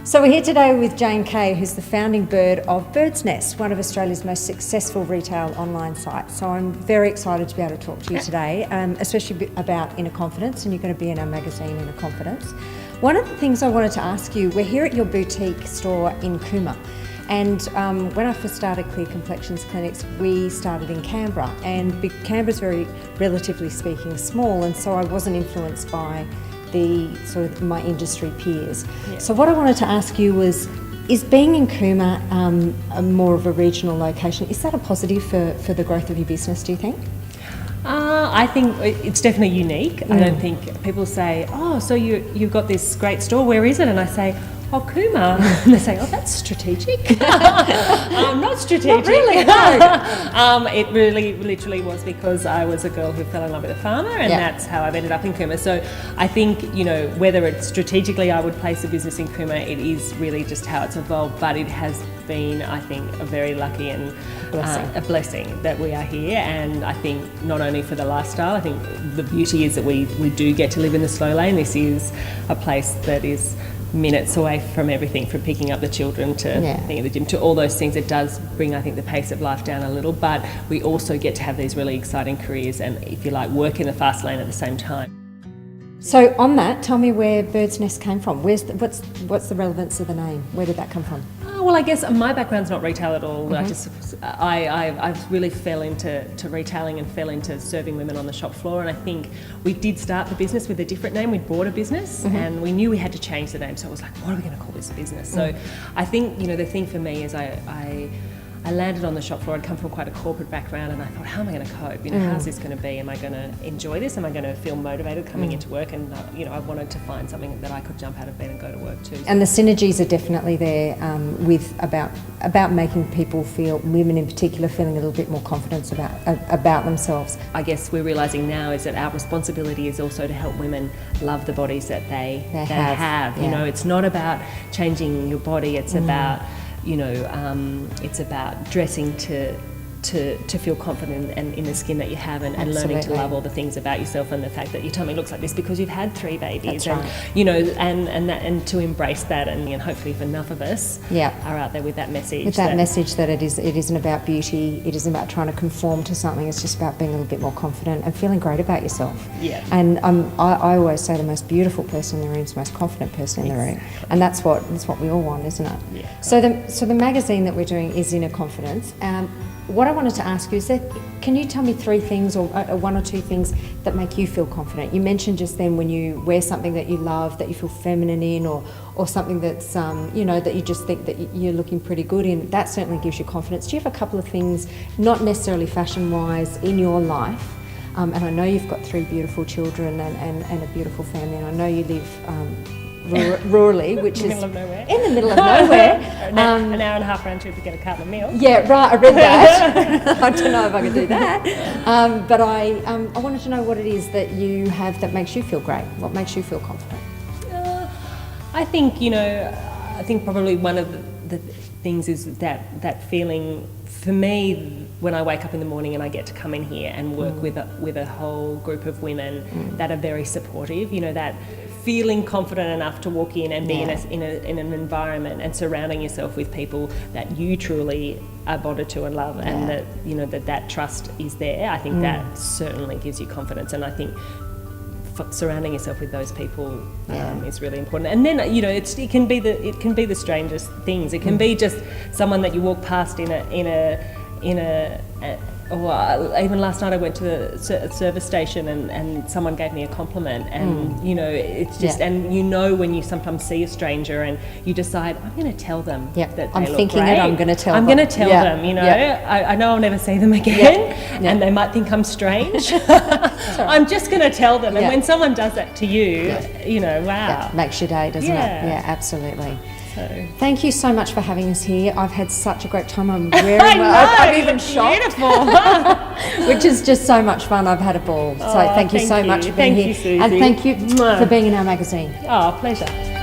So we're here today with CAY, who's the founding bird of Bird's Nest, one of Australia's most successful retail online sites. So I'm very excited to be able to talk to you today, especially about Inner Confidence, and you're going to be in our magazine Inner Confidence. One of the things I wanted to ask you, we're here at your boutique store in Cooma, and when I first started Clear Complexions Clinics, we started in Canberra, and Canberra's very, relatively speaking, small, and so I wasn't influenced by the sort of my industry peers. Yeah. So what I wanted to ask you was, is being in Cooma a more of a regional location, is that a positive for the growth of your business, do you think? I think it's definitely unique. I don't think people say, oh, so you've got this great store, where is it? And I say, oh, Cooma. And they say, oh, that's strategic. Not strategic. Not really, no. It really, literally was because I was a girl who fell in love with a farmer, and that's how I've ended up in Cooma. So I think, whether it's strategically I would place a business in Cooma, it is really just how it's evolved, but it has been, I think, a very lucky and a blessing that we are here. And I think not only for the lifestyle, I think the beauty is that we do get to live in the slow lane. This is a place that is minutes away from everything, from picking up the children to being at the gym, to all those things. It does bring, I think, the pace of life down a little, but we also get to have these really exciting careers and, if you like, work in the fast lane at the same time. So on that, tell me where Bird's Nest came from. What's the relevance of the name? Where did that come from? Well, I guess my background's not retail at all. I really fell into retailing and fell into serving women on the shop floor, and I think we did start the business with a different name. We'd bought a business and we knew we had to change the name, so it was like, what are we going to call this business? So I think, the thing for me is I landed on the shop floor. I'd come from quite a corporate background, and I thought, how am I going to cope? How's this going to be? Am I going to enjoy this? Am I going to feel motivated coming into work? And I wanted to find something that I could jump out of bed and go to work too. And the synergies are definitely there with about making people feel, women in particular, feeling a little bit more confidence about themselves. I guess we're realising now is that our responsibility is also to help women love the bodies that they have. Yeah. It's not about changing your body. It's about it's about dressing to feel confident and in the skin that you have, and learning to love all the things about yourself, and the fact that your tummy looks like this because you've had 3 babies. That's right. And to embrace that, and hopefully if enough of us are out there with that message. With that message that it isn't about beauty, it isn't about trying to conform to something, it's just about being a little bit more confident and feeling great about yourself. Yeah. And I always say the most beautiful person in the room is the most confident person in the room. And that's what we all want, isn't it? Yeah. So the magazine that we're doing is Inner Confidence. What I wanted to ask you is that, can you tell me 3 things or 1 or 2 things that make you feel confident? You mentioned just then when you wear something that you love, that you feel feminine in, or something that's, that you just think that you're looking pretty good in, that certainly gives you confidence. Do you have a couple of things, not necessarily fashion-wise, in your life? And I know you've got 3 beautiful children and a beautiful family, and I know you live rurally, which in the middle of nowhere. In the middle of nowhere. An hour and a half round trip to get a carton of milk. Yeah, right, I read that. I don't know if I could do that. But I wanted to know what it is that you have that makes you feel great. What makes you feel confident? I think probably one of the things is that feeling, for me, when I wake up in the morning and I get to come in here and work with a whole group of women that are very supportive, that feeling confident enough to walk in and be in an environment and surrounding yourself with people that you truly are bonded to and love, and that that trust is there. I think that certainly gives you confidence, and I think surrounding yourself with those people is really important. And then it can be the strangest things. It can be just someone that you walk past in a even last night I went to the service station and someone gave me a compliment, and it's just and when you sometimes see a stranger and you decide, I'm going to tell them that they I'm look thinking great. it, I'm going to tell them. I'm going to tell them, I know I'll never see them again and they might think I'm strange. I'm just going to tell them, and when someone does that to you, wow. Makes your day, doesn't it? Yeah, absolutely. So. Thank you so much for having us here. I've had such a great time. I'm wearing I'm even shocked. Beautiful. Which is just so much fun. I've had a ball. So thank you so much for being here. Thank you, Suzie. And thank you for being in our magazine. Oh, pleasure.